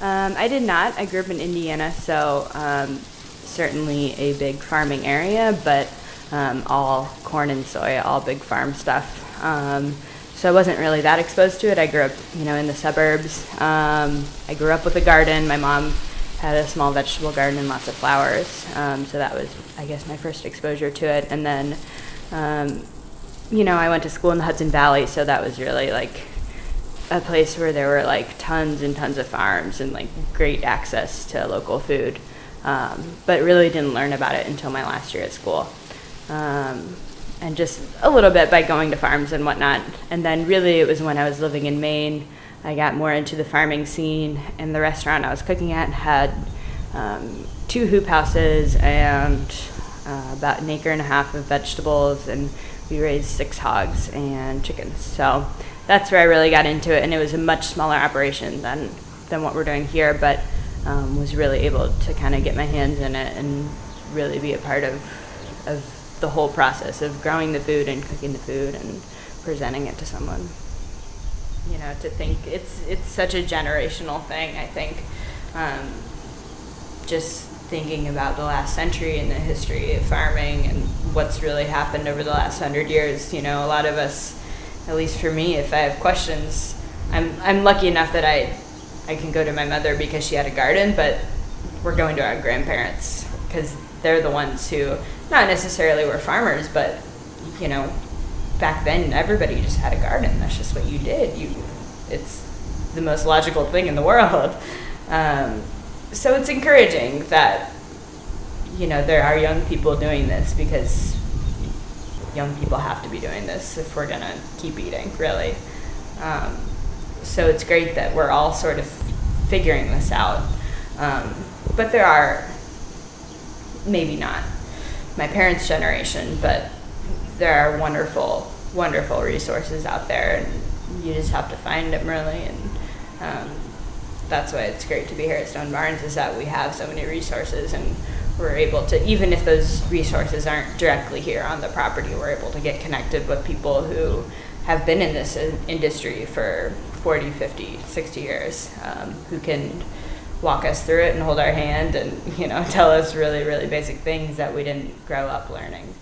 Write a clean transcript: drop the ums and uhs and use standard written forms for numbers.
I did not. I grew up in Indiana, so certainly a big farming area, but all corn and soy, all big farm stuff. So I wasn't really that exposed to it. I grew up, in the suburbs. I grew up with a garden. My mom had a small vegetable garden and lots of flowers. So that was, I guess, my first exposure to it. And then, I went to school in the Hudson Valley, so that was really like a place where there were like tons and tons of farms and like great access to local food. But really didn't learn about it until my last year at school. And just a little bit by going to farms and whatnot. And then really it was when I was living in Maine, I got more into the farming scene, and the restaurant I was cooking at had 2 hoop houses and about 1.5 acres of vegetables, and we raised 6 hogs and chickens. So that's where I really got into it, and it was a much smaller operation than what we're doing here, but was really able to kind of get my hands in it and really be a part of the whole process of growing the food and cooking the food and presenting it to someone. To think it's such a generational thing, I think. Just thinking about the last century and the history of farming and what's really happened over the last 100 years. A lot of us, at least for me, if I have questions, I'm lucky enough that I can go to my mother because she had a garden, but we're going to our grandparents because they're the ones who not necessarily were farmers, but back then everybody just had a garden. That's just what you did. It's the most logical thing in the world. So it's encouraging that there are young people doing this, because young people have to be doing this if we're gonna keep eating, really. So it's great that we're all sort of figuring this out. But there are, maybe not my parents' generation, but there are wonderful, wonderful resources out there, and you just have to find them, really. And that's why it's great to be here at Stone Barns, is that we have so many resources, and we're able to, even if those resources aren't directly here on the property, we're able to get connected with people who have been in this industry for 40, 50, 60 years, who can walk us through it and hold our hand and tell us really, really basic things that we didn't grow up learning.